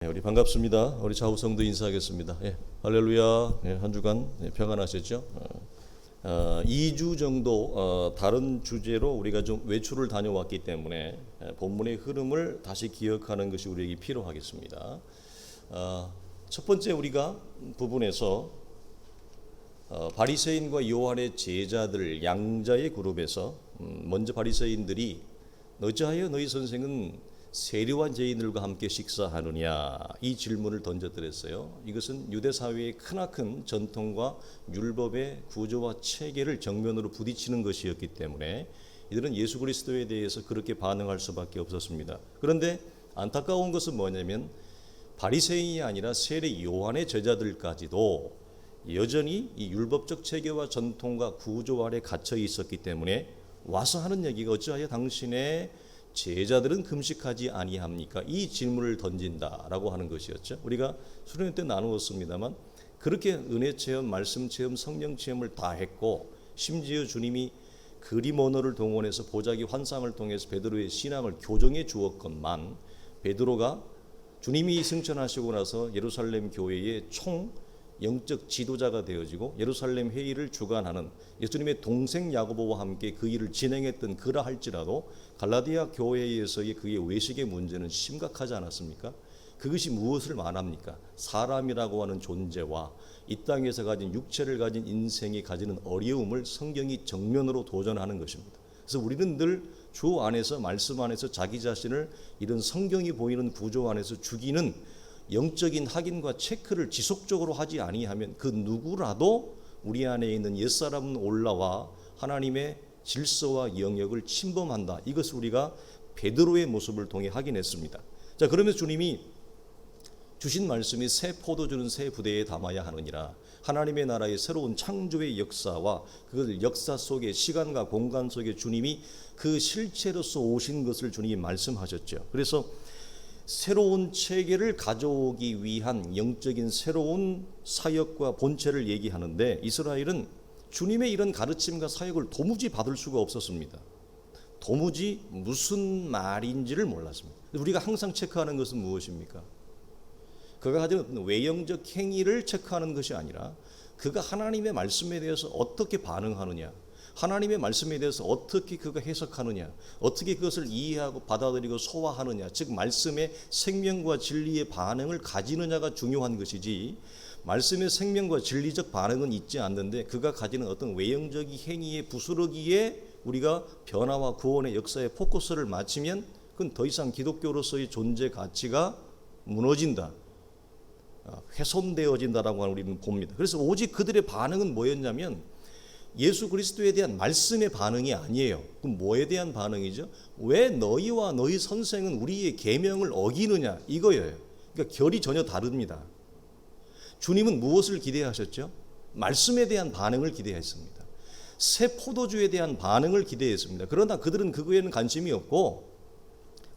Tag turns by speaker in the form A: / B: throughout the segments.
A: 우리 반갑습니다. 우리 좌우성도 인사하겠습니다. 할렐루야. 한 주간 평안하셨죠? 2주 정도 다른 주제로 우리가 좀 외출을 다녀왔기 때문에 본문의 흐름을 다시 기억하는 것이 우리에게 필요하겠습니다. 첫 번째 우리가 부분에서 바리새인과 요한의 제자들 양자의 그룹에서 먼저 바리새인들이 어찌하여 너희 선생은 세리와 죄인들과 함께 식사하느냐 이 질문을 던져드렸어요. 이것은 유대 사회의 크나큰 전통과 율법의 구조와 체계를 정면으로 부딪히는 것이었기 때문에 이들은 예수 그리스도에 대해서 그렇게 반응할 수밖에 없었습니다. 그런데 안타까운 것은 뭐냐면 바리새인이 아니라 세리 요한의 제자들까지도 여전히 이 율법적 체계와 전통과 구조 아래 갇혀 있었기 때문에 와서 하는 얘기가 어찌하여 당신의 제자들은 금식하지 아니합니까? 이 질문을 던진다라고 하는 것이었죠. 우리가 수련회 때 나누었습니다만 그렇게 은혜 체험, 말씀 체험, 성령 체험을 다 했고 심지어 주님이 그림 언어를 동원해서 보자기 환상을 통해서 베드로의 신앙을 교정해 주었건만 베드로가 주님이 승천하시고 나서 예루살렘 교회의 총 영적 지도자가 되어지고 예루살렘 회의를 주관하는 예수님의 동생 야고보와 함께 그 일을 진행했던 그라 할지라도 갈라디아 교회에서의 그의 외식의 문제는 심각하지 않았습니까? 그것이 무엇을 말합니까? 사람이라고 하는 존재와 이 땅에서 가진 육체를 가진 인생이 가지는 어려움을 성경이 정면으로 도전하는 것입니다. 그래서 우리는 늘 주 안에서 말씀 안에서 자기 자신을 이런 성경이 보이는 구조 안에서 죽이는 영적인 확인과 체크를 지속적으로 하지 아니하면 그 누구라도 우리 안에 있는 옛사람은 올라와 하나님의 질서와 영역을 침범한다. 이것을 우리가 베드로의 모습을 통해 확인했습니다. 자, 그러면서 주님이 주신 말씀이 새 포도주는 새 부대에 담아야 하느니라. 하나님의 나라의 새로운 창조의 역사와 그것을 역사 속에 시간과 공간 속에 주님이 그 실체로서 오신 것을 주님이 말씀하셨죠. 그래서 새로운 체계를 가져오기 위한 영적인 새로운 사역과 본체를 얘기하는데 이스라엘은 주님의 이런 가르침과 사역을 도무지 받을 수가 없었습니다. 도무지 무슨 말인지를 몰랐습니다. 우리가 항상 체크하는 것은 무엇입니까? 그가 가진 외형적 행위를 체크하는 것이 아니라 그가 하나님의 말씀에 대해서 어떻게 반응하느냐, 하나님의 말씀에 대해서 어떻게 그가 해석하느냐, 어떻게 그것을 이해하고 받아들이고 소화하느냐, 즉 말씀의 생명과 진리의 반응을 가지느냐가 중요한 것이지 말씀의 생명과 진리적 반응은 있지 않는데 그가 가지는 어떤 외형적인 행위의 부스러기에 우리가 변화와 구원의 역사에 포커스를 맞추면 그건 더 이상 기독교로서의 존재 가치가 무너진다, 훼손되어진다라고 우리는 봅니다. 그래서 오직 그들의 반응은 뭐였냐면 예수 그리스도에 대한 말씀의 반응이 아니에요. 그럼 뭐에 대한 반응이죠? 왜 너희와 너희 선생은 우리의 계명을 어기느냐 이거예요. 그러니까 결이 전혀 다릅니다. 주님은 무엇을 기대하셨죠? 말씀에 대한 반응을 기대했습니다. 새 포도주에 대한 반응을 기대했습니다. 그러나 그들은 그거에는 관심이 없고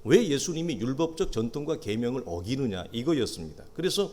A: 왜 예수님이 율법적 전통과 계명을 어기느냐 이거였습니다. 그래서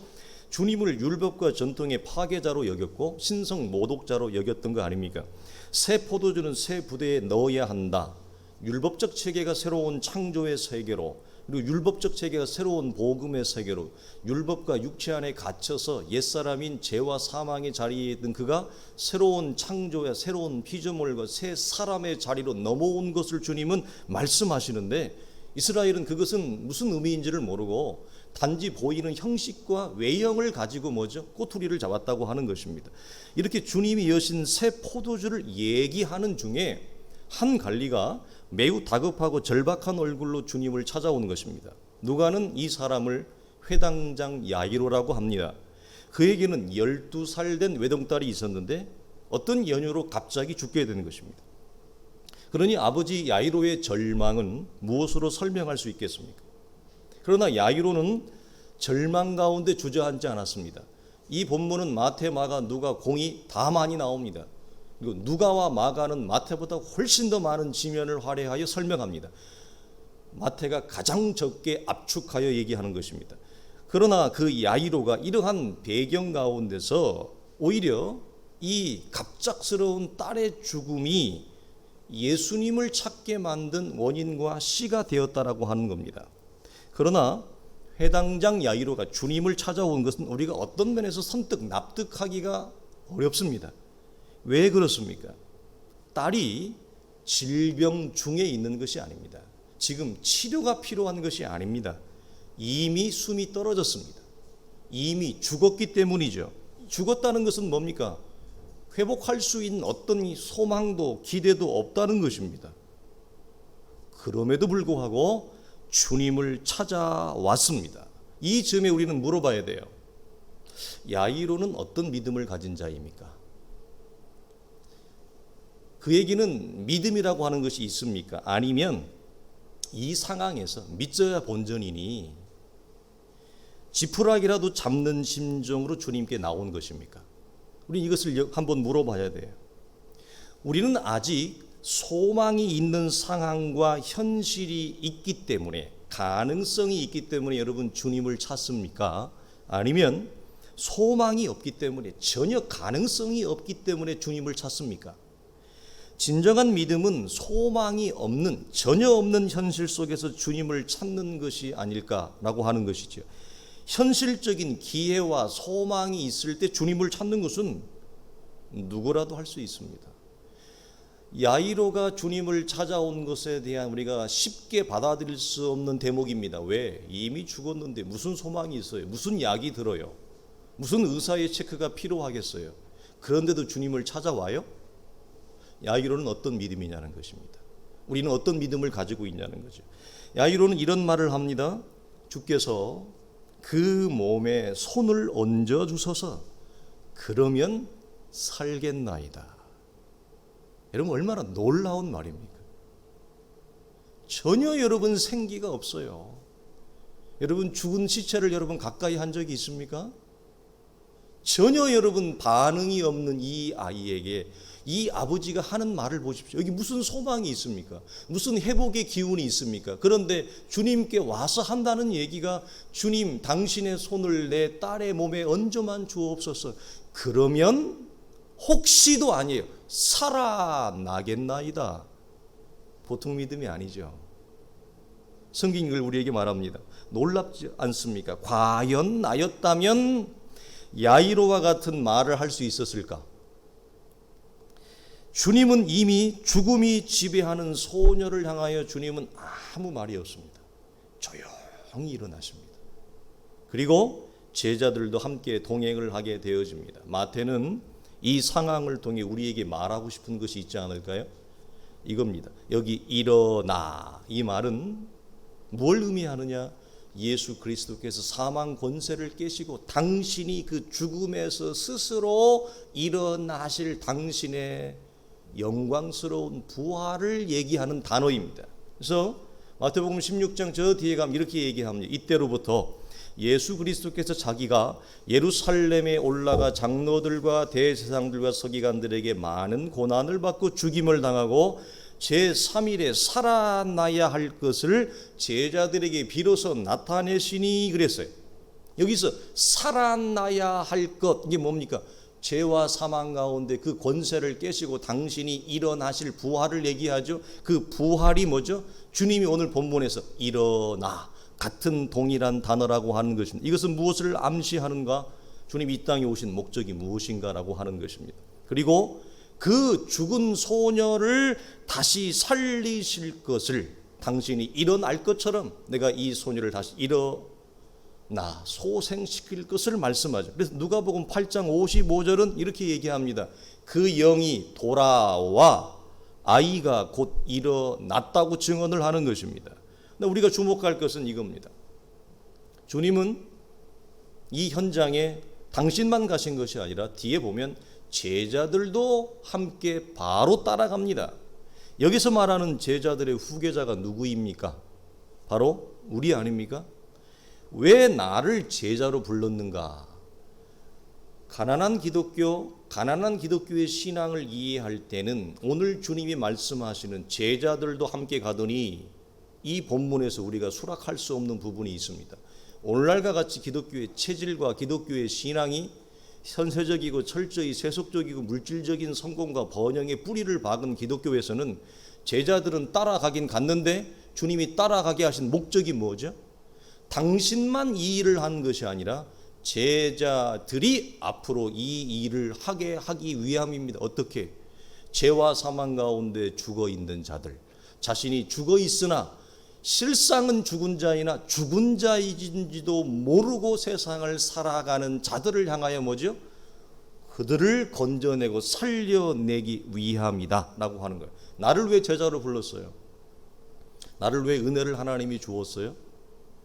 A: 주님을 율법과 전통의 파괴자로 여겼고 신성 모독자로 여겼던 거 아닙니까? 새 포도주는 새 부대에 넣어야 한다. 율법적 체계가 새로운 창조의 세계로, 그리고 율법적 체계가 새로운 복음의 세계로, 율법과 육체 안에 갇혀서 옛사람인 죄와 사망의 자리에 있던 그가 새로운 창조야 새로운 피조물과 새 사람의 자리로 넘어온 것을 주님은 말씀하시는데 이스라엘은 그것은 무슨 의미인지를 모르고 단지 보이는 형식과 외형을 가지고 꼬투리를 잡았다고 하는 것입니다. 이렇게 주님이 여신 새 포도주를 얘기하는 중에 한 관리가 매우 다급하고 절박한 얼굴로 주님을 찾아온 것입니다. 누가는 이 사람을 회당장 야이로라고 합니다. 그에게는 12살 된 외동딸이 있었는데 어떤 연유로 갑자기 죽게 된 것입니다. 그러니 아버지 야이로의 절망은 무엇으로 설명할 수 있겠습니까? 그러나 야이로는 절망 가운데 주저앉지 않았습니다. 이 본문은 마태, 마가, 누가, 공이 다 많이 나옵니다. 그리고 누가와 마가는 마태보다 훨씬 더 많은 지면을 활용하여 설명합니다. 마태가 가장 적게 압축하여 얘기하는 것입니다. 그러나 그 야이로가 이러한 배경 가운데서 오히려 이 갑작스러운 딸의 죽음이 예수님을 찾게 만든 원인과 씨가 되었다라고 하는 겁니다. 그러나 회당장 야이로가 주님을 찾아온 것은 우리가 어떤 면에서 선뜻 납득하기가 어렵습니다. 왜 그렇습니까? 딸이 질병 중에 있는 것이 아닙니다. 지금 치료가 필요한 것이 아닙니다. 이미 숨이 떨어졌습니다. 이미 죽었기 때문이죠. 죽었다는 것은 뭡니까? 회복할 수 있는 어떤 소망도 기대도 없다는 것입니다. 그럼에도 불구하고 주님을 찾아왔습니다. 이 점에 우리는 물어봐야 돼요. 야이로는 어떤 믿음을 가진 자입니까? 그에게는 믿음이라고 하는 것이 있습니까? 아니면 이 상황에서 믿져야 본전이니 지푸라기라도 잡는 심정으로 주님께 나온 것입니까? 우리 이것을 한번 물어봐야 돼요. 우리는 아직 소망이 있는 상황과 현실이 있기 때문에, 가능성이 있기 때문에 여러분 주님을 찾습니까? 아니면 소망이 없기 때문에, 전혀 가능성이 없기 때문에 주님을 찾습니까? 진정한 믿음은 소망이 없는, 전혀 없는 현실 속에서 주님을 찾는 것이 아닐까라고 하는 것이죠. 현실적인 기회와 소망이 있을 때 주님을 찾는 것은 누구라도 할 수 있습니다. 야이로가 주님을 찾아온 것에 대한 우리가 쉽게 받아들일 수 없는 대목입니다. 왜? 이미 죽었는데 무슨 소망이 있어요? 무슨 약이 들어요? 무슨 의사의 체크가 필요하겠어요? 그런데도 주님을 찾아와요? 야이로는 어떤 믿음이냐는 것입니다. 우리는 어떤 믿음을 가지고 있냐는 거죠. 야이로는 이런 말을 합니다. 주께서 그 몸에 손을 얹어 주소서. 그러면 살겠나이다. 여러분 얼마나 놀라운 말입니까? 전혀 여러분 생기가 없어요. 여러분 죽은 시체를 여러분 가까이 한 적이 있습니까? 전혀 여러분 반응이 없는 이 아이에게 이 아버지가 하는 말을 보십시오. 여기 무슨 소망이 있습니까? 무슨 회복의 기운이 있습니까? 그런데 주님께 와서 한다는 얘기가 주님 당신의 손을 내 딸의 몸에 얹어만 주옵소서. 그러면 혹시도 아니에요. 살아나겠나이다. 보통 믿음이 아니죠. 성경이 이걸 우리에게 말합니다. 놀랍지 않습니까? 과연 나였다면 야이로와 같은 말을 할 수 있었을까? 주님은 이미 죽음이 지배하는 소녀를 향하여 주님은 아무 말이 없습니다. 조용히 일어나십니다. 그리고 제자들도 함께 동행을 하게 되어집니다. 마태는 이 상황을 통해 우리에게 말하고 싶은 것이 있지 않을까요? 이겁니다. 여기 일어나, 이 말은 뭘 의미하느냐? 예수 그리스도께서 사망 권세를 깨시고 당신이 그 죽음에서 스스로 일어나실 당신의 영광스러운 부활을 얘기하는 단어입니다. 그래서 마태복음 16장 저 뒤에 가면 이렇게 얘기합니다. 이때로부터 예수 그리스도께서 자기가 예루살렘에 올라가 장로들과 대제사장들과 서기관들에게 많은 고난을 받고 죽임을 당하고 제3일에 살아나야 할 것을 제자들에게 비로소 나타내시니 그랬어요. 여기서 살아나야 할 것, 이게 뭡니까? 죄와 사망 가운데 그 권세를 깨시고 당신이 일어나실 부활을 얘기하죠. 그 부활이 뭐죠? 주님이 오늘 본문에서 일어나, 같은 동일한 단어라고 하는 것입니다. 이것은 무엇을 암시하는가? 주님이 이 땅에 오신 목적이 무엇인가라고 하는 것입니다. 그리고 그 죽은 소녀를 다시 살리실 것을, 당신이 일어날 것처럼 내가 이 소녀를 다시 일어나 소생시킬 것을 말씀하죠. 그래서 누가복음 8장 55절은 이렇게 얘기합니다. 그 영이 돌아와 아이가 곧 일어났다고 증언을 하는 것입니다. 근데 우리가 주목할 것은 이겁니다. 주님은 이 현장에 당신만 가신 것이 아니라 뒤에 보면 제자들도 함께 바로 따라갑니다. 여기서 말하는 제자들의 후계자가 누구입니까? 바로 우리 아닙니까? 왜 나를 제자로 불렀는가? 가난한 기독교의 신앙을 이해할 때는 오늘 주님이 말씀하시는 제자들도 함께 가더니 이 본문에서 우리가 수락할 수 없는 부분이 있습니다. 오늘날과 같이 기독교의 체질과 기독교의 신앙이 현세적이고 철저히 세속적이고 물질적인 성공과 번영의 뿌리를 박은 기독교에서는 제자들은 따라가긴 갔는데 주님이 따라가게 하신 목적이 뭐죠? 당신만 이 일을 한 것이 아니라 제자들이 앞으로 이 일을 하기 위함입니다. 어떻게? 죄와 사망 가운데 죽어 있는 자들, 자신이 죽어 있으나 실상은 죽은 자이나 죽은 자인지도 모르고 세상을 살아가는 자들을 향하여 뭐죠? 그들을 건져내고 살려내기 위함이다 라고 하는 거예요. 나를 왜 제자로 불렀어요? 나를 왜 은혜를 하나님이 주었어요?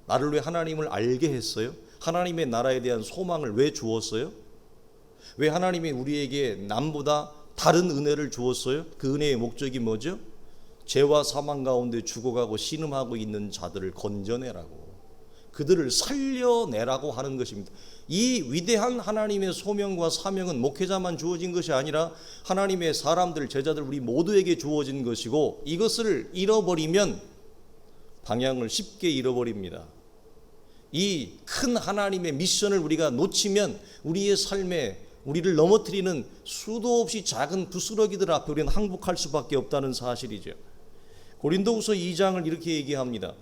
A: 나를 왜 하나님을 알게 했어요? 하나님의 나라에 대한 소망을 왜 주었어요? 왜 하나님이 우리에게 남보다 다른 은혜를 주었어요? 그 은혜의 목적이 뭐죠? 죄와 사망 가운데 죽어가고 신음하고 있는 자들을 건져내라고, 그들을 살려내라고 하는 것입니다. 이 위대한 하나님의 소명과 사명은 목회자만 주어진 것이 아니라 하나님의 사람들, 제자들 우리 모두에게 주어진 것이고, 이것을 잃어버리면 방향을 쉽게 잃어버립니다. 이 큰 하나님의 미션을 우리가 놓치면 우리의 삶에 우리를 넘어뜨리는 수도 없이 작은 부스러기들 앞에 우리는 항복할 수밖에 없다는 사실이죠. 고린도후서 2장을 이렇게 얘기합니다.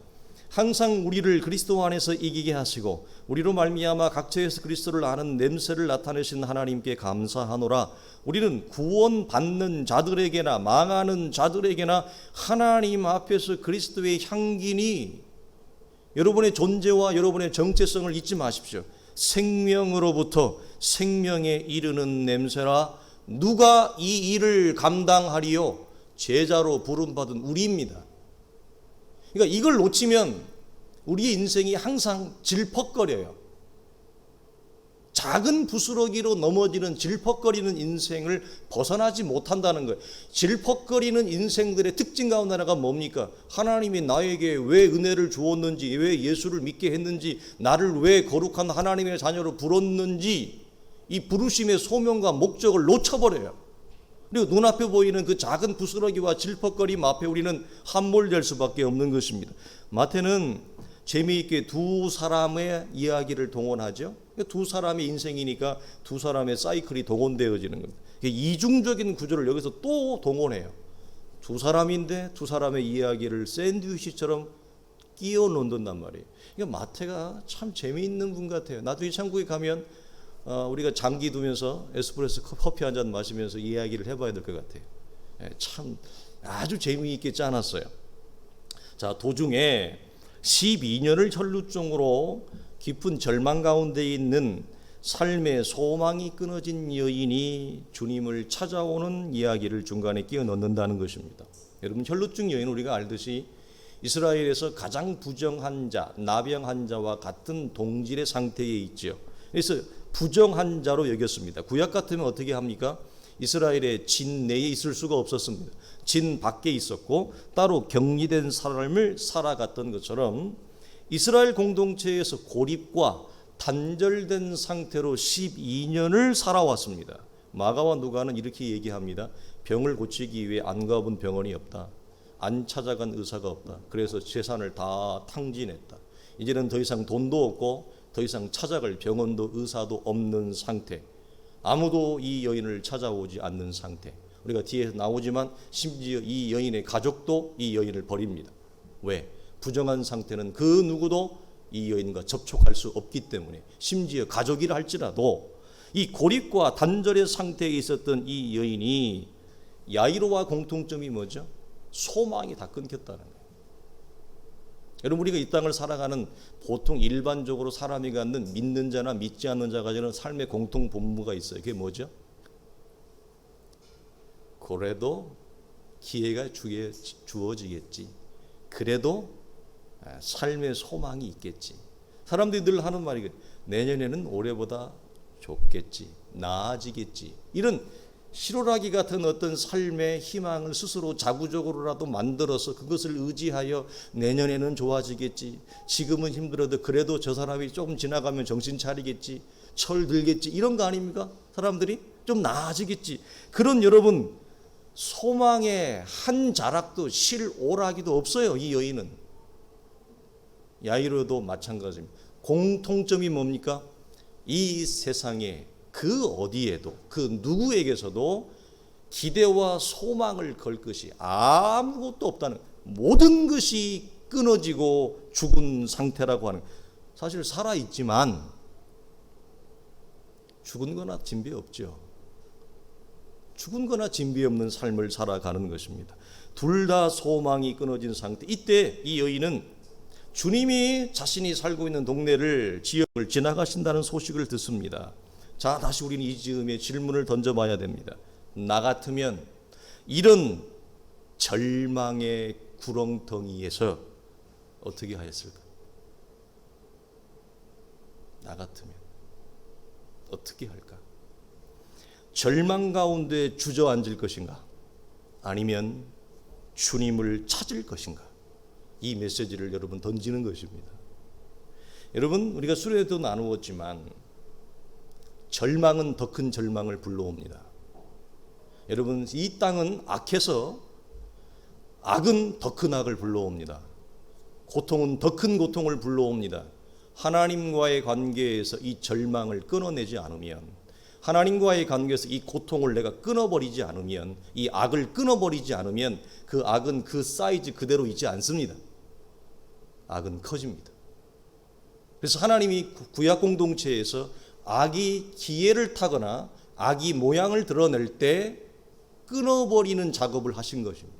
A: 항상 우리를 그리스도 안에서 이기게 하시고 우리로 말미암아 각처에서 그리스도를 아는 냄새를 나타내신 하나님께 감사하노라. 우리는 구원받는 자들에게나 망하는 자들에게나 하나님 앞에서 그리스도의 향기니, 여러분의 존재와 여러분의 정체성을 잊지 마십시오. 생명으로부터 생명에 이르는 냄새라. 누가 이 일을 감당하리요? 제자로 부름받은 우리입니다. 그러니까 이걸 놓치면 우리의 인생이 항상 질퍽거려요. 작은 부스러기로 넘어지는 질퍽거리는 인생을 벗어나지 못한다는 거예요. 질퍽거리는 인생들의 특징 가운데 하나가 뭡니까? 하나님이 나에게 왜 은혜를 주었는지, 왜 예수를 믿게 했는지, 나를 왜 거룩한 하나님의 자녀로 부르는지, 이 부르심의 소명과 목적을 놓쳐버려요. 그리고 눈앞에 보이는 그 작은 부스러기와 질퍽거림 앞에 우리는 함몰될 수밖에 없는 것입니다. 마태는 재미있게 두 사람의 이야기를 동원하죠. 두 사람의 인생이니까 두 사람의 사이클이 동원되어지는 겁니다. 이중적인 구조를 여기서 또 동원해요. 두 사람인데 두 사람의 이야기를 샌드위치처럼 끼워 넣는단 말이에요. 그러니까 마태가 참 재미있는 분 같아요. 나도 이 천국에 가면 우리가 장기 두면서 에스프레소 커피 한 잔 마시면서 이야기를 해봐야 될 것 같아요. 참 아주 재미있게 짜놨어요. 자, 도중에 12년을 혈루증으로 깊은 절망 가운데 있는 삶의 소망이 끊어진 여인이 주님을 찾아오는 이야기를 중간에 끼워 넣는다는 것입니다. 여러분, 혈루증 여인은 우리가 알듯이 이스라엘에서 가장 부정한 자, 나병한 자와 같은 동질의 상태에 있죠. 그래서 부정한 자로 여겼습니다. 구약 같으면 어떻게 합니까? 이스라엘의 진 내에 있을 수가 없었습니다. 진 밖에 있었고 따로 격리된 삶을 살아갔던 것처럼 이스라엘 공동체에서 고립과 단절된 상태로 12년을 살아왔습니다. 마가와 누가는 이렇게 얘기합니다. 병을 고치기 위해 안 가본 병원이 없다. 안 찾아간 의사가 없다. 그래서 재산을 다 탕진했다. 이제는 더 이상 돈도 없고 더 이상 찾아갈 병원도 의사도 없는 상태. 아무도 이 여인을 찾아오지 않는 상태. 우리가 뒤에서 나오지만 심지어 이 여인의 가족도 이 여인을 버립니다. 왜? 부정한 상태는 그 누구도 이 여인과 접촉할 수 없기 때문에, 심지어 가족이라 할지라도 이 고립과 단절의 상태에 있었던 이 여인이, 야이로와 공통점이 뭐죠? 소망이 다 끊겼다는 거예요. 여러분, 우리가 이 땅을 살아가는 보통 일반적으로 사람이 갖는 믿는 자나 믿지 않는 자가 가지는 삶의 공통 본무가 있어요. 그게 뭐죠? 그래도 기회가 주어지겠지. 그래도 삶의 소망이 있겠지. 사람들이 늘 하는 말이 내년에는 올해보다 좋겠지, 나아지겠지. 이런 실오라기 같은 어떤 삶의 희망을 스스로 자구적으로라도 만들어서 그것을 의지하여 내년에는 좋아지겠지, 지금은 힘들어도 그래도 저 사람이 조금 지나가면 정신 차리겠지, 철 들겠지, 이런 거 아닙니까? 사람들이 좀 나아지겠지. 그런 여러분 소망의 한 자락도 실오라기도 없어요. 이 여인은. 야이로도 마찬가지입니다. 공통점이 뭡니까? 이 세상에 그 어디에도 그 누구에게서도 기대와 소망을 걸 것이 아무것도 없다는, 모든 것이 끊어지고 죽은 상태라고 하는, 사실 살아있지만 죽은 거나 진비 없죠. 죽은 거나 진비 없는 삶을 살아가는 것입니다. 둘 다 소망이 끊어진 상태. 이때 이 여인은 주님이 자신이 살고 있는 동네를, 지역을 지나가신다는 소식을 듣습니다. 자, 다시 우리는 이 즈음에 질문을 던져봐야 됩니다. 나 같으면 이런 절망의 구렁텅이에서 어떻게 하였을까? 나 같으면 어떻게 할까? 절망 가운데 주저앉을 것인가? 아니면 주님을 찾을 것인가? 이 메시지를 여러분 던지는 것입니다. 여러분, 우리가 수련회도 나누었지만 절망은 더 큰 절망을 불러옵니다. 여러분, 이 땅은 악해서 악은 더 큰 악을 불러옵니다. 고통은 더 큰 고통을 불러옵니다. 하나님과의 관계에서 이 절망을 끊어내지 않으면, 하나님과의 관계에서 이 고통을 내가 끊어버리지 않으면, 이 악을 끊어버리지 않으면 그 악은 그 사이즈 그대로 있지 않습니다. 악은 커집니다. 그래서 하나님이 구약 공동체에서 악이 기회를 타거나 악이 모양을 드러낼 때 끊어버리는 작업을 하신 것입니다.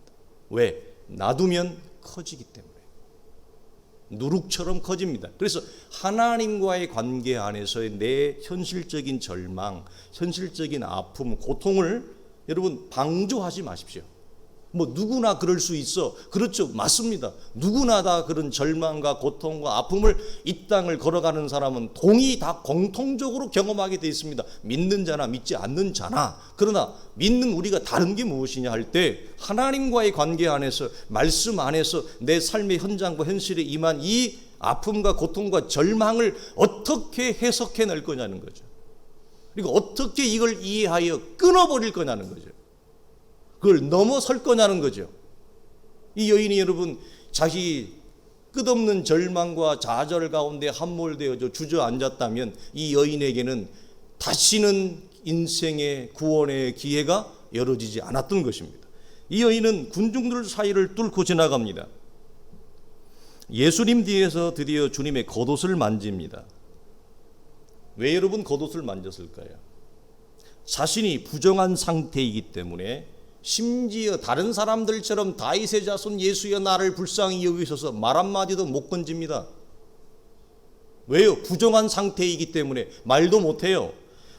A: 왜? 놔두면 커지기 때문에. 누룩처럼 커집니다. 그래서 하나님과의 관계 안에서의 내 현실적인 절망, 현실적인 아픔, 고통을 여러분 방조하지 마십시오. 뭐 누구나 그럴 수 있어. 그렇죠. 맞습니다. 누구나 다 그런 절망과 고통과 아픔을, 이 땅을 걸어가는 사람은 동이 다 공통적으로 경험하게 되어 있습니다. 믿는 자나 믿지 않는 자나. 그러나 믿는 우리가 다른 게 무엇이냐 할 때, 하나님과의 관계 안에서, 말씀 안에서 내 삶의 현장과 현실에 임한 이 아픔과 고통과 절망을 어떻게 해석해 낼 거냐는 거죠. 그리고 어떻게 이걸 이해하여 끊어버릴 거냐는 거죠. 그걸 넘어설 거냐는 거죠. 이 여인이 여러분 자기 끝없는 절망과 좌절 가운데 함몰되어져 주저앉았다면, 이 여인에게는 다시는 인생의 구원의 기회가 열어지지 않았던 것입니다. 이 여인은 군중들 사이를 뚫고 지나갑니다. 예수님 뒤에서 드디어 주님의 겉옷을 만집니다. 왜 여러분 겉옷을 만졌을까요? 자신이 부정한 상태이기 때문에, 심지어 다른 사람들처럼 다윗의 자손 예수여 나를 불쌍히 여기소서 말 한마디도 못 건집니다. 왜요? 부정한 상태이기 때문에 말도 못해요.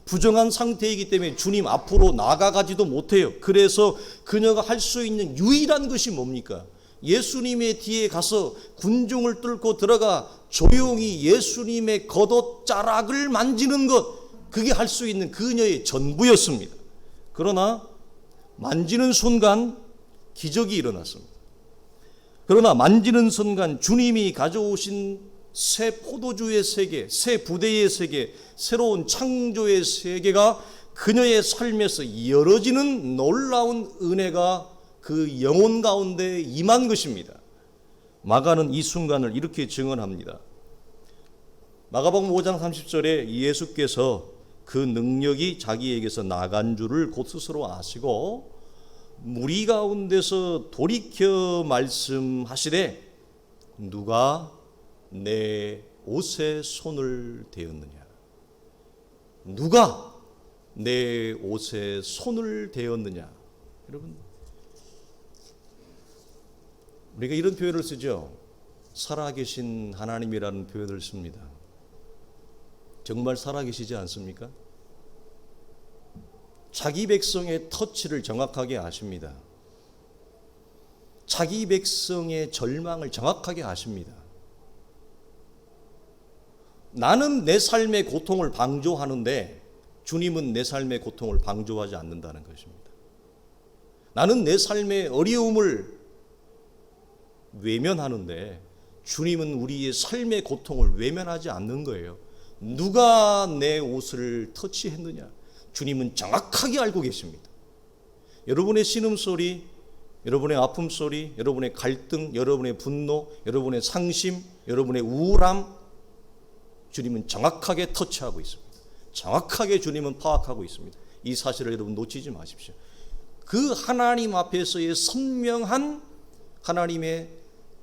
A: 부정한 상태이기 때문에 주님 앞으로 나아가지도 못해요. 그래서 그녀가 할 수 있는 유일한 것이 뭡니까? 예수님의 뒤에 가서 군중을 뚫고 들어가 조용히 예수님의 겉옷 자락을 만지는 것, 그게 할 수 있는 그녀의 전부였습니다. 그러나 만지는 순간 기적이 일어났습니다. 그러나 만지는 순간 주님이 가져오신 새 포도주의 세계, 새 부대의 세계, 새로운 창조의 세계가 그녀의 삶에서 열어지는 놀라운 은혜가 그 영혼 가운데 임한 것입니다. 마가는 이 순간을 이렇게 증언합니다. 마가복음 5장 30절에 예수께서 그 능력이 자기에게서 나간 줄을 곧 스스로 아시고 무리 가운데서 돌이켜 말씀하시되 누가 내 옷에 손을 대었느냐? 누가 내 옷에 손을 대었느냐? 여러분, 우리가 이런 표현을 쓰죠. 살아계신 하나님이라는 표현을 씁니다. 정말 살아계시지 않습니까? 자기 백성의 터치를 정확하게 아십니다. 자기 백성의 절망을 정확하게 아십니다. 나는 내 삶의 고통을 방조하는데 주님은 내 삶의 고통을 방조하지 않는다는 것입니다. 나는 내 삶의 어려움을 외면하는데 주님은 우리의 삶의 고통을 외면하지 않는 거예요. 누가 내 옷을 터치했느냐? 주님은 정확하게 알고 계십니다. 여러분의 신음소리, 여러분의 아픔소리, 여러분의 갈등, 여러분의 분노, 여러분의 상심, 여러분의 우울함, 주님은 정확하게 터치하고 있습니다. 정확하게 주님은 파악하고 있습니다. 이 사실을 여러분 놓치지 마십시오. 그 하나님 앞에서의 선명한 하나님의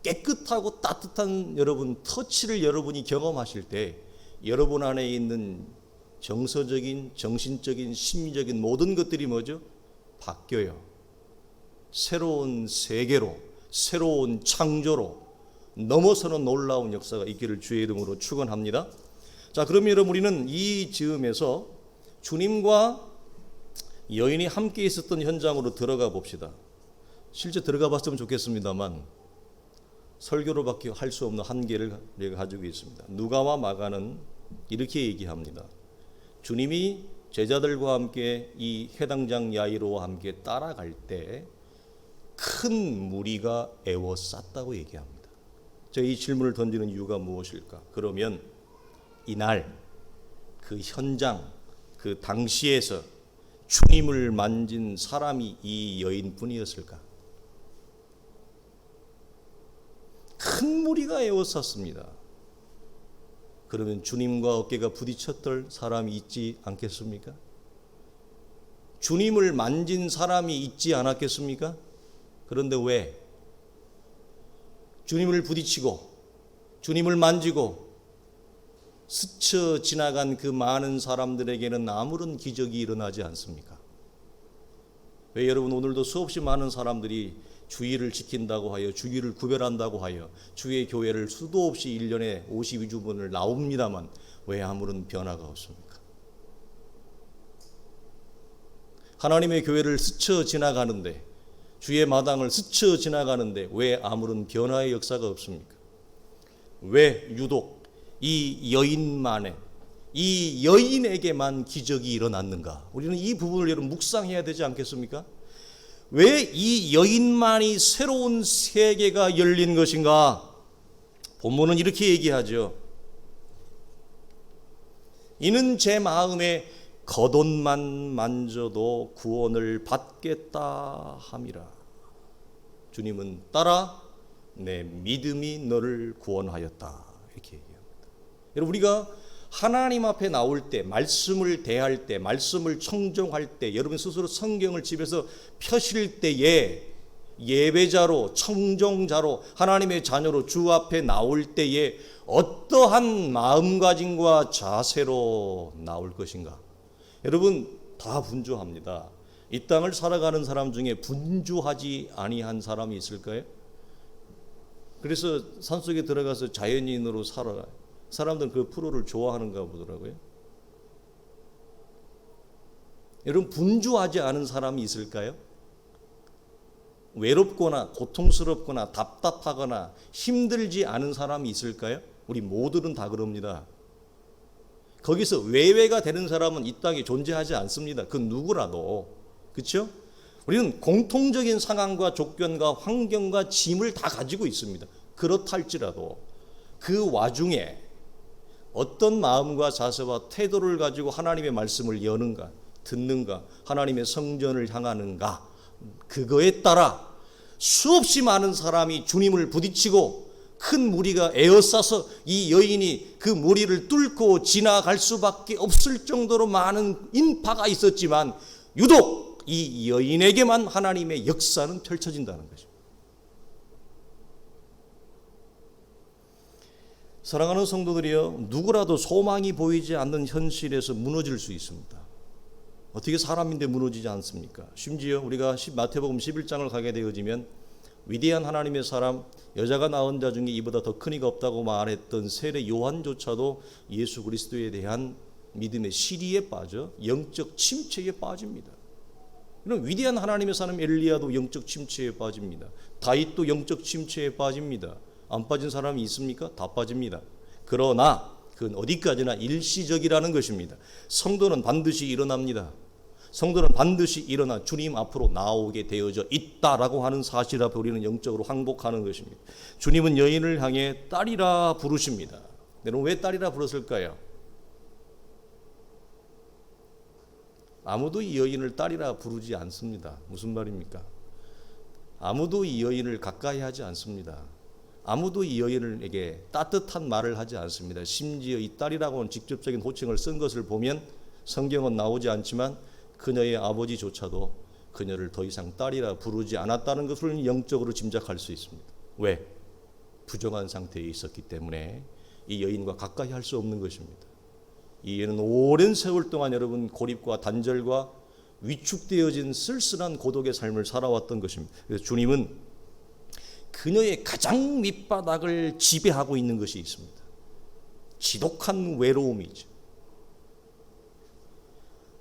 A: 깨끗하고 따뜻한 여러분 터치를 여러분이 경험하실 때 여러분 안에 있는 정서적인, 정신적인, 심리적인 모든 것들이 뭐죠? 바뀌어요. 새로운 세계로, 새로운 창조로 넘어서는 놀라운 역사가 있기를 주의 이름으로 축원합니다. 자, 그러면 여러분 우리는 이 즈음에서 주님과 여인이 함께 있었던 현장으로 들어가 봅시다. 실제 들어가 봤으면 좋겠습니다만 설교로밖에 할 수 없는 한계를 우리가 가지고 있습니다. 누가와 마가는 이렇게 얘기합니다. 주님이 제자들과 함께 이 회당장 야이로와 함께 따라갈 때 큰 무리가 에워쌌다고 얘기합니다. 제가 이 질문을 던지는 이유가 무엇일까? 그러면 이날 그 현장, 그 당시에서 주님을 만진 사람이 이 여인뿐이었을까? 큰 무리가 에워쌌습니다. 그러면 주님과 어깨가 부딪혔던 사람이 있지 않겠습니까? 주님을 만진 사람이 있지 않았겠습니까? 그런데 왜 주님을 부딪히고 주님을 만지고 스쳐 지나간 그 많은 사람들에게는 아무런 기적이 일어나지 않습니까? 왜 여러분 오늘도 수없이 많은 사람들이 주의를 지킨다고 하여 주의를 구별한다고 하여 주의 교회를 수도 없이 1년에 52주분을 나옵니다만 왜 아무런 변화가 없습니까? 하나님의 교회를 스쳐 지나가는데 주의 마당을 스쳐 지나가는데 왜 아무런 변화의 역사가 없습니까? 왜 유독 이 여인만의 이 여인에게만 기적이 일어났는가? 우리는 이 부분을 여러분 묵상해야 되지 않겠습니까? 왜 이 여인만이 새로운 세계가 열린 것인가? 본문은 이렇게 얘기하죠. 이는 제 마음에 겉옷만 만져도 구원을 받겠다 함이라. 주님은 따라 내 믿음이 너를 구원하였다. 이렇게 얘기합니다. 여러분 우리가 하나님 앞에 나올 때, 말씀을 대할 때, 말씀을 청종할 때, 여러분 스스로 성경을 집에서 펴실 때에 예배자로, 청종자로, 하나님의 자녀로 주 앞에 나올 때에 어떠한 마음가짐과 자세로 나올 것인가? 여러분 다 분주합니다. 이 땅을 살아가는 사람 중에 분주하지 아니한 사람이 있을까요? 그래서 산속에 들어가서 자연인으로 살아가요. 사람들은 그 프로를 좋아하는가 보더라고요. 여러분 분주하지 않은 사람이 있을까요? 외롭거나 고통스럽거나 답답하거나 힘들지 않은 사람이 있을까요? 우리 모두는 다 그럽니다. 거기서 외외가 되는 사람은 이 땅에 존재하지 않습니다. 그 누구라도. 그렇죠? 우리는 공통적인 상황과 조건과 환경과 짐을 다 가지고 있습니다. 그렇다 할지라도 그 와중에 어떤 마음과 자세와 태도를 가지고 하나님의 말씀을 여는가, 듣는가, 하나님의 성전을 향하는가, 그거에 따라 수없이 많은 사람이 주님을 부딪히고 큰 무리가 에워싸서 이 여인이 그 무리를 뚫고 지나갈 수밖에 없을 정도로 많은 인파가 있었지만 유독 이 여인에게만 하나님의 역사는 펼쳐진다는 거죠. 사랑하는 성도들이여, 누구라도 소망이 보이지 않는 현실에서 무너질 수 있습니다. 어떻게 사람인데 무너지지 않습니까? 심지어 우리가 마태복음 11장을 가게 되어지면 위대한 하나님의 사람, 여자가 낳은 자 중에 이보다 더 큰 이가 없다고 말했던 세례 요한조차도 예수 그리스도에 대한 믿음의 시리에 빠져 영적 침체에 빠집니다. 이런 위대한 하나님의 사람 엘리야도 영적 침체에 빠집니다. 다윗도 영적 침체에 빠집니다. 안 빠진 사람이 있습니까? 다 빠집니다. 그러나 그건 어디까지나 일시적이라는 것입니다. 성도는 반드시 일어납니다. 성도는 반드시 일어나 주님 앞으로 나오게 되어져 있다라고 하는 사실 앞에 우리는 영적으로 항복하는 것입니다. 주님은 여인을 향해 딸이라 부르십니다. 여러분 왜 딸이라 부르실까요? 아무도 이 여인을 딸이라 부르지 않습니다. 무슨 말입니까? 아무도 이 여인을 가까이 하지 않습니다. 아무도 이 여인에게 따뜻한 말을 하지 않습니다. 심지어 이 딸이라고 하는 직접적인 호칭을 쓴 것을 보면 성경은 나오지 않지만 그녀의 아버지조차도 그녀를 더 이상 딸이라 부르지 않았다는 것을 영적으로 짐작할 수 있습니다. 왜? 부정한 상태에 있었기 때문에 이 여인과 가까이 할 수 없는 것입니다. 이 여인은 오랜 세월 동안 여러분 고립과 단절과 위축되어진 쓸쓸한 고독의 삶을 살아왔던 것입니다. 그래서 주님은 그녀의 가장 밑바닥을 지배하고 있는 것이 있습니다. 지독한 외로움이죠.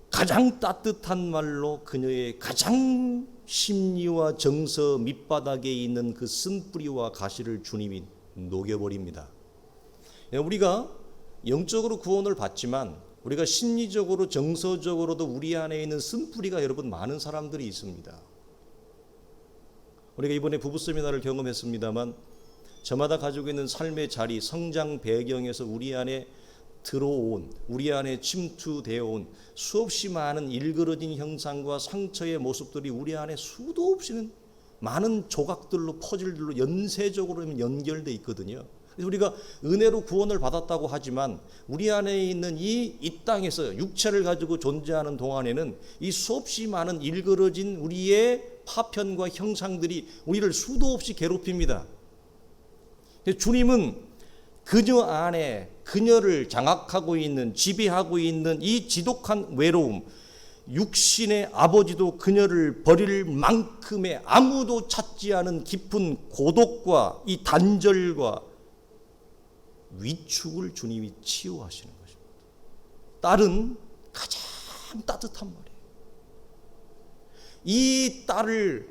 A: 가장 따뜻한 말로 그녀의 가장 심리와 정서 밑바닥에 있는 그 쓴뿌리와 가시를 주님이 녹여버립니다. 우리가 영적으로 구원을 받지만 우리가 심리적으로 정서적으로도 우리 안에 있는 쓴뿌리가 여러분 많은 사람들이 있습니다. 우리가 이번에 부부 세미나를 경험했습니다만 저마다 가지고 있는 삶의 자리, 성장 배경에서 우리 안에 들어온, 우리 안에 침투되어 온 수없이 많은 일그러진 형상과 상처의 모습들이 우리 안에 수도 없이 많은 조각들로, 퍼즐들로 연쇄적으로 연결되어 있거든요. 그래서 우리가 은혜로 구원을 받았다고 하지만 우리 안에 있는 이 땅에서 육체를 가지고 존재하는 동안에는 이 수없이 많은 일그러진 우리의 파편과 형상들이 우리를 수도 없이 괴롭힙니다. 주님은 그녀 안에 그녀를 장악하고 있는, 지배하고 있는 이 지독한 외로움, 육신의 아버지도 그녀를 버릴 만큼의 아무도 찾지 않은 깊은 고독과 이 단절과 위축을 주님이 치유하시는 것입니다. 딸은 가장 따뜻한 말이에요. 이 딸을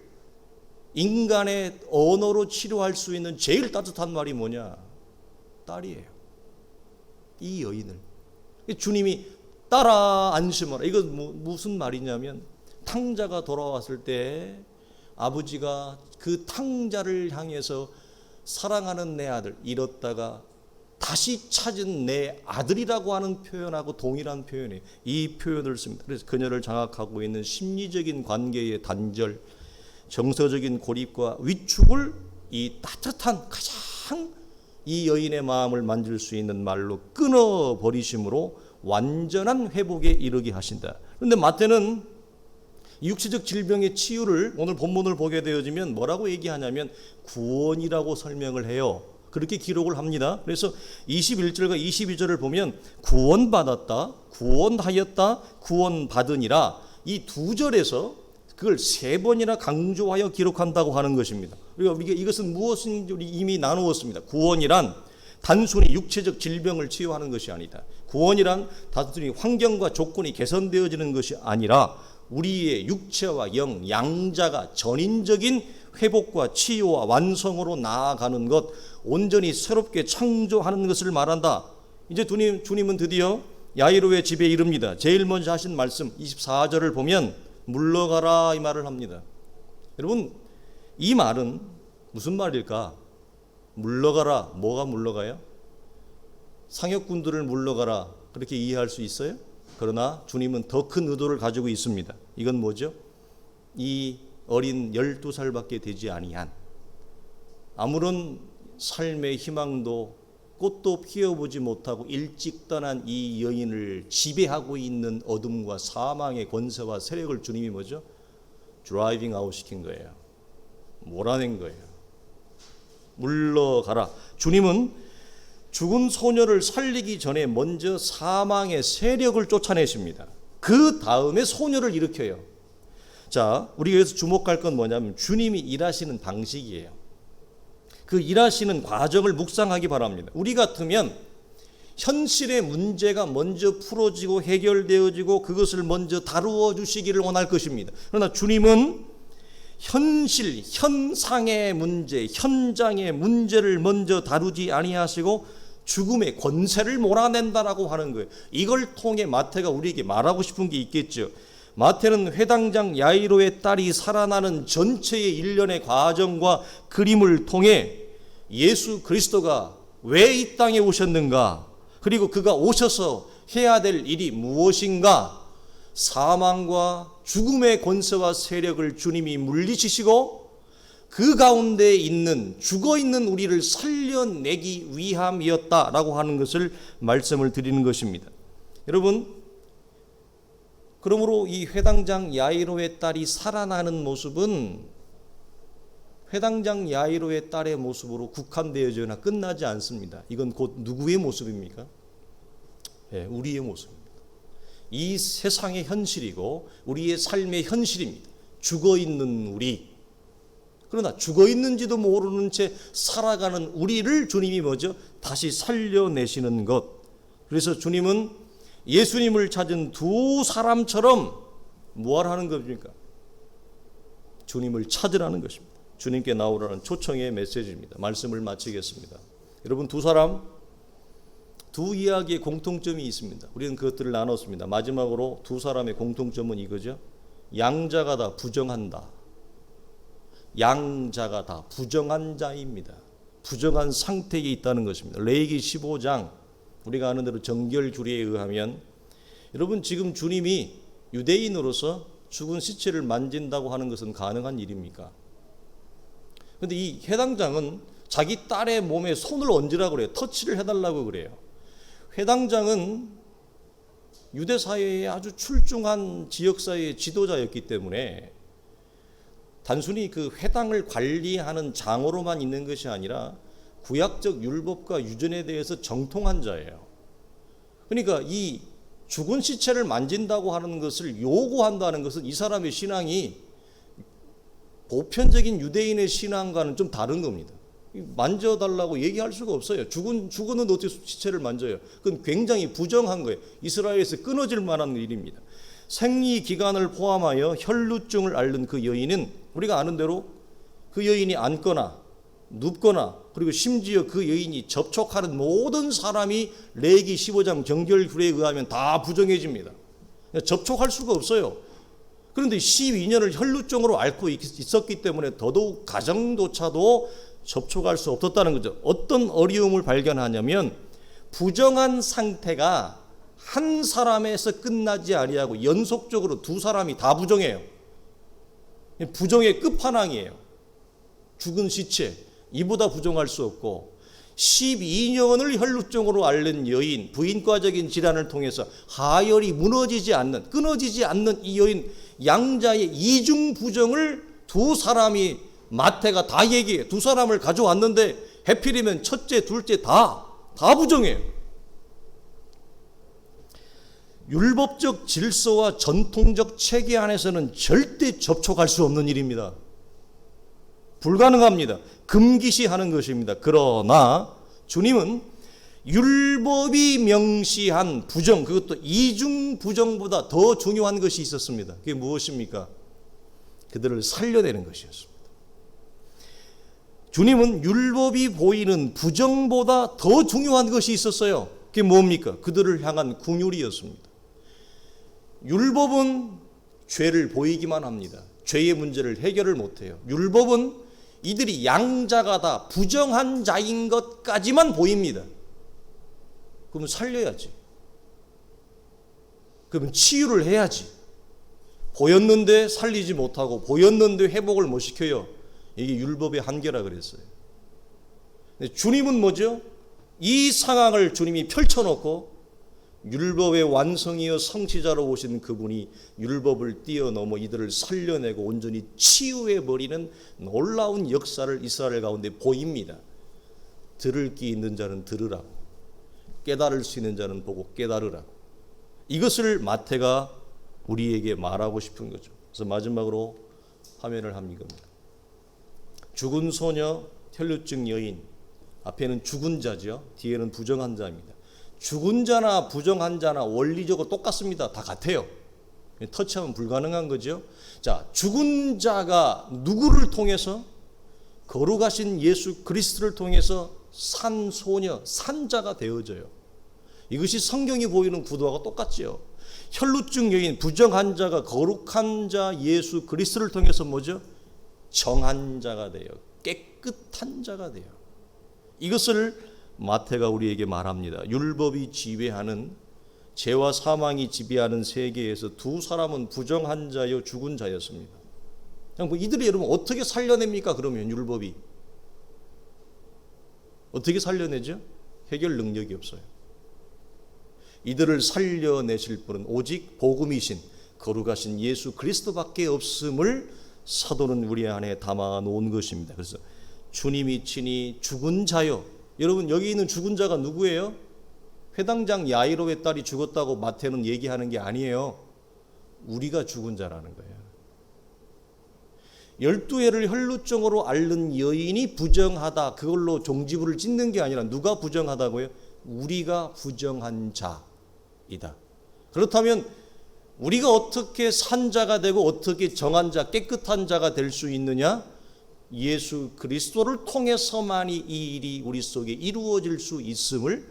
A: 인간의 언어로 치료할 수 있는 제일 따뜻한 말이 뭐냐? 딸이에요. 이 여인을 주님이 딸아 안심하라. 이거 무슨 말이냐면 탕자가 돌아왔을 때 아버지가 그 탕자를 향해서 사랑하는 내 아들, 잃었다가 다시 찾은 내 아들이라고 하는 표현하고 동일한 표현이에요. 이 표현을 씁니다. 그래서 그녀를 장악하고 있는 심리적인 관계의 단절, 정서적인 고립과 위축을 이 따뜻한 가장 이 여인의 마음을 만질 수 있는 말로 끊어버리심으로 완전한 회복에 이르게 하신다. 그런데 마태는 육체적 질병의 치유를 오늘 본문을 보게 되어지면 뭐라고 얘기하냐면 구원이라고 설명을 해요. 그렇게 기록을 합니다. 그래서 21절과 22절을 보면 구원받았다, 구원하였다, 구원받으니라 이 두 절에서 그걸 세 번이나 강조하여 기록한다고 하는 것입니다. 그러니까 이것은 무엇인지 이미 나누었습니다. 구원이란 단순히 육체적 질병을 치유하는 것이 아니다. 구원이란 단순히 환경과 조건이 개선되어지는 것이 아니라 우리의 육체와 영, 양자가 전인적인 회복과 치유와 완성으로 나아가는 것, 온전히 새롭게 창조하는 것을 말한다. 이제 주님은 드디어 야이로의 집에 이릅니다. 제일 먼저 하신 말씀 24절을 보면 물러가라 이 말을 합니다. 여러분 이 말은 무슨 말일까? 물러가라, 뭐가 물러가요? 상역군들을 물러가라 그렇게 이해할 수 있어요? 그러나 주님은 더 큰 의도를 가지고 있습니다. 이건 뭐죠? 이 어린 12살밖에 되지 아니한 아무런 삶의 희망도 꽃도 피워보지 못하고 일찍 떠난 이 여인을 지배하고 있는 어둠과 사망의 권세와 세력을 주님이 뭐죠? 드라이빙 아웃 시킨 거예요. 몰아낸 거예요. 물러가라. 주님은 죽은 소녀를 살리기 전에 먼저 사망의 세력을 쫓아내십니다. 그 다음에 소녀를 일으켜요. 자, 우리가 여기서 주목할 건 뭐냐면 주님이 일하시는 방식이에요. 그 일하시는 과정을 묵상하기 바랍니다. 우리 같으면 현실의 문제가 먼저 풀어지고 해결되어지고 그것을 먼저 다루어 주시기를 원할 것입니다. 그러나 주님은 현실, 현상의 문제, 현장의 문제를 먼저 다루지 아니하시고 죽음의 권세를 몰아낸다라고 하는 거예요. 이걸 통해 마태가 우리에게 말하고 싶은 게 있겠죠. 마태는 회당장 야이로의 딸이 살아나는 전체의 일련의 과정과 그림을 통해 예수 그리스도가 왜 이 땅에 오셨는가, 그리고 그가 오셔서 해야 될 일이 무엇인가, 사망과 죽음의 권세와 세력을 주님이 물리치시고 그 가운데 있는 죽어있는 우리를 살려내기 위함이었다라고 하는 것을 말씀을 드리는 것입니다. 여러분, 그러므로 이 회당장 야이로의 딸이 살아나는 모습은 회당장 야이로의 딸의 모습으로 국한되어져나 끝나지 않습니다. 이건 곧 누구의 모습입니까? 네, 우리의 모습입니다. 이 세상의 현실이고 우리의 삶의 현실입니다. 죽어있는 우리. 그러나 죽어있는지도 모르는 채 살아가는 우리를 주님이 뭐죠? 다시 살려내시는 것. 그래서 주님은 예수님을 찾은 두 사람처럼 뭐하러 하는 겁니까? 주님을 찾으라는 것입니다. 주님께 나오라는 초청의 메시지입니다. 말씀을 마치겠습니다. 여러분, 두 사람, 두 이야기의 공통점이 있습니다. 우리는 그것들을 나눴습니다. 마지막으로 두 사람의 공통점은 이거죠. 양자가 다 부정한다. 양자가 다 부정한 자입니다. 부정한 상태에 있다는 것입니다. 레위기 15장, 우리가 아는 대로 정결규례에 의하면, 여러분, 지금 주님이 유대인으로서 죽은 시체를 만진다고 하는 것은 가능한 일입니까? 그런데 이 회당장은 자기 딸의 몸에 손을 얹으라고 그래요. 터치를 해달라고 그래요. 회당장은 유대 사회의 아주 출중한 지역사회의 지도자였기 때문에 단순히 그 회당을 관리하는 장으로만 있는 것이 아니라 구약적 율법과 유전에 대해서 정통한 자예요. 그러니까 이 죽은 시체를 만진다고 하는 것을 요구한다는 것은 이 사람의 신앙이 보편적인 유대인의 신앙과는 좀 다른 겁니다. 만져달라고 얘기할 수가 없어요. 죽은 어떻게 시체를 만져요? 그건 굉장히 부정한 거예요. 이스라엘에서 끊어질 만한 일입니다. 생리 기간을 포함하여 혈루증을 앓는 그 여인은 우리가 아는 대로 그 여인이 앉거나 눕거나 그리고 심지어 그 여인이 접촉하는 모든 사람이 레위기 15장 정결규례에 의하면 다 부정해집니다. 접촉할 수가 없어요. 그런데 12년을 혈루증으로 앓고 있었기 때문에 더더욱 가정조차도 접촉할 수 없었다는 거죠. 어떤 어려움을 발견하냐면 부정한 상태가 한 사람에서 끝나지 아니하고 연속적으로 두 사람이 다 부정해요. 부정의 끝판왕이에요. 죽은 시체, 이보다 부정할 수 없고 12년을 혈루증으로 앓는 여인, 부인과적인 질환을 통해서 하열이 무너지지 않는, 끊어지지 않는 이 여인 양자의 이중 부정을 두 사람이 마태가 다 얘기해. 두 사람을 가져왔는데 해필이면 첫째, 둘째 다 부정해요. 율법적 질서와 전통적 체계 안에서는 절대 접촉할 수 없는 일입니다. 불가능합니다. 금기시하는 것입니다. 그러나 주님은 율법이 명시한 부정, 그것도 이중 부정보다 더 중요한 것이 있었습니다. 그게 무엇입니까? 그들을 살려내는 것이었습니다. 주님은 율법이 보이는 부정보다 더 중요한 것이 있었어요. 그게 뭡니까? 그들을 향한 긍휼이었습니다. 율법은 죄를 보이기만 합니다. 죄의 문제를 해결을 못해요. 율법은 이들이 양자가 다 부정한 자인 것까지만 보입니다. 그러면 살려야지. 그러면 치유를 해야지. 보였는데 살리지 못하고 보였는데 회복을 못 시켜요. 이게 율법의 한계라 그랬어요. 근데 주님은 뭐죠? 이 상황을 주님이 펼쳐놓고 율법의 완성이여 성취자로 오신 그분이 율법을 뛰어넘어 이들을 살려내고 온전히 치유해버리는 놀라운 역사를 이스라엘 가운데 보입니다. 들을 귀 있는 자는 들으라고, 깨달을 수 있는 자는 보고 깨달으라고. 이것을 마태가 우리에게 말하고 싶은 거죠. 그래서 마지막으로 화면을 합니다. 죽은 소녀, 혈루증 여인, 앞에는 죽은 자죠. 뒤에는 부정한 자입니다. 죽은 자나 부정한 자나 원리적으로 똑같습니다. 다 같아요. 터치하면 불가능한 거죠. 자, 죽은 자가 누구를 통해서? 거룩하신 예수 그리스도를 통해서 산 소녀, 산 자가 되어져요. 이것이 성경이 보이는 구도와 똑같지요. 혈루증 여인, 부정한 자가 거룩한 자 예수 그리스도를 통해서 뭐죠? 정한 자가 돼요. 깨끗한 자가 돼요. 이것을 마태가 우리에게 말합니다. 율법이 지배하는, 죄와 사망이 지배하는 세계에서 두 사람은 부정한 자요 죽은 자였습니다. 이들이 여러분 어떻게 살려냅니까? 그러면 율법이 어떻게 살려내죠? 해결 능력이 없어요. 이들을 살려내실 분은 오직 복음이신 거룩하신 예수 그리스도밖에 없음을 사도는 우리 안에 담아 놓은 것입니다. 그래서 주님이 친히 죽은 자요. 여러분, 여기 있는 죽은 자가 누구예요? 회당장 야이로의 딸이 죽었다고 마태는 얘기하는 게 아니에요. 우리가 죽은 자라는 거예요. 12해를 혈루증으로 앓는 여인이 부정하다, 그걸로 종지부를 찍는 게 아니라 누가 부정하다고요? 우리가 부정한 자이다. 그렇다면 우리가 어떻게 산 자가 되고 어떻게 정한 자, 깨끗한 자가 될 수 있느냐? 예수 그리스도를 통해서만이 이 일이 우리 속에 이루어질 수 있음을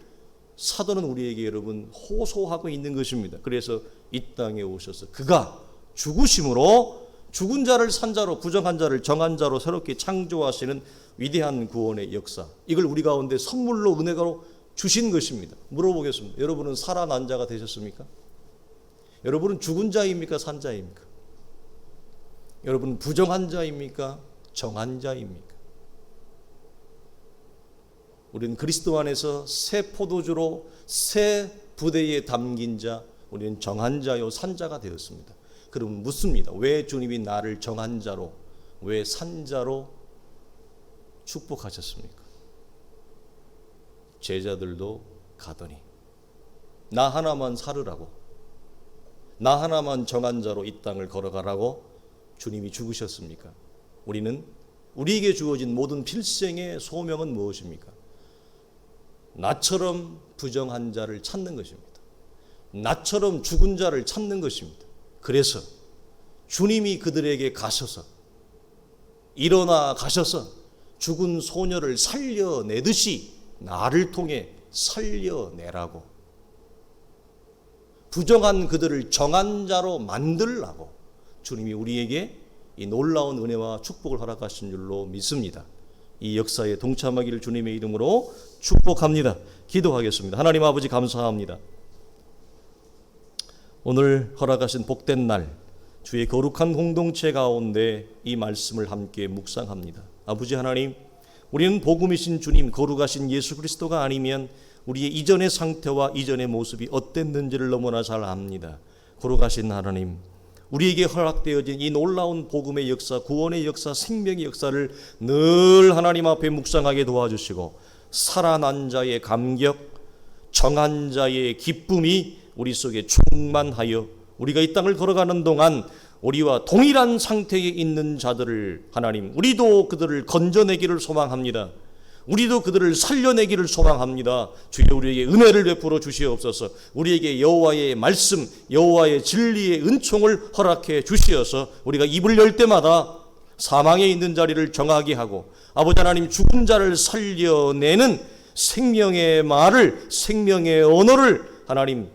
A: 사도는 우리에게 여러분 호소하고 있는 것입니다. 그래서 이 땅에 오셔서 그가 죽으심으로 죽은 자를 산 자로, 부정한 자를 정한 자로 새롭게 창조하시는 위대한 구원의 역사, 이걸 우리 가운데 선물로 은혜로 주신 것입니다. 물어보겠습니다. 여러분은 살아난 자가 되셨습니까? 여러분은 죽은 자입니까? 산 자입니까? 여러분은 부정한 자입니까? 정한 자입니까? 우리는 그리스도 안에서 새 포도주로 새 부대에 담긴 자, 우리는 정한 자요 산 자가 되었습니다. 그럼 묻습니다. 왜 주님이 나를 정한 자로, 왜 산 자로 축복하셨습니까? 제자들도 가더니 나 하나만 살으라고, 나 하나만 정한 자로 이 땅을 걸어가라고 주님이 죽으셨습니까? 우리는 우리에게 주어진 모든 필생의 소명은 무엇입니까? 나처럼 부정한 자를 찾는 것입니다. 나처럼 죽은 자를 찾는 것입니다. 그래서 주님이 그들에게 가셔서, 일어나 가셔서 죽은 소녀를 살려내듯이 나를 통해 살려내라고, 부정한 그들을 정한 자로 만들라고 주님이 우리에게 이 놀라운 은혜와 축복을 허락하신 줄로 믿습니다. 이 역사에 동참하기를 주님의 이름으로 축복합니다. 기도하겠습니다. 하나님 아버지, 감사합니다. 오늘 허락하신 복된 날, 주의 거룩한 공동체 가운데 이 말씀을 함께 묵상합니다. 아버지 하나님, 우리는 복음이신 주님, 거룩하신 예수 그리스도가 아니면 우리의 이전의 상태와 이전의 모습이 어땠는지를 너무나 잘 압니다. 거룩하신 하나님, 우리에게 허락되어진 이 놀라운 복음의 역사, 구원의 역사, 생명의 역사를 늘 하나님 앞에 묵상하게 도와주시고, 살아난 자의 감격, 정한 자의 기쁨이 우리 속에 충만하여 우리가 이 땅을 걸어가는 동안 우리와 동일한 상태에 있는 자들을, 하나님, 우리도 그들을 건져내기를 소망합니다. 우리도 그들을 살려내기를 소망합니다. 주여, 우리에게 은혜를 베풀어 주시옵소서. 우리에게 여호와의 말씀, 여호와의 진리의 은총을 허락해 주시어서 우리가 입을 열 때마다 사망에 있는 자리를 정하게 하고, 아버지 하나님, 죽은 자를 살려내는 생명의 말을, 생명의 언어를 하나님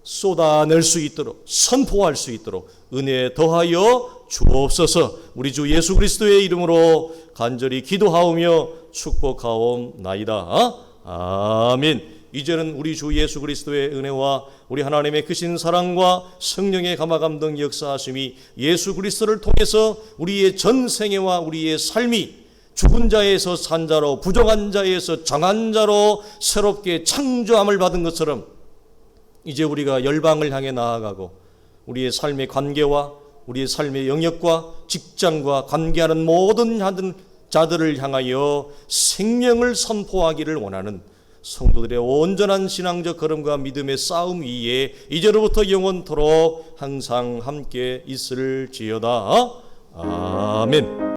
A: 쏟아낼 수 있도록, 선포할 수 있도록 은혜 더하여 주옵소서. 우리 주 예수 그리스도의 이름으로 간절히 기도하오며 축복하옵나이다. 아멘. 이제는 우리 주 예수 그리스도의 은혜와 우리 하나님의 크신 사랑과 성령의 감화감동 역사하심이 예수 그리스도를 통해서 우리의 전생애와 우리의 삶이 죽은 자에서 산 자로, 부정한 자에서 정한 자로 새롭게 창조함을 받은 것처럼 이제 우리가 열방을 향해 나아가고 우리의 삶의 관계와 우리의 삶의 영역과 직장과 관계하는 모든 자들을 향하여 생명을 선포하기를 원하는 성도들의 온전한 신앙적 걸음과 믿음의 싸움 위에 이제로부터 영원토록 항상 함께 있을지어다. 아멘.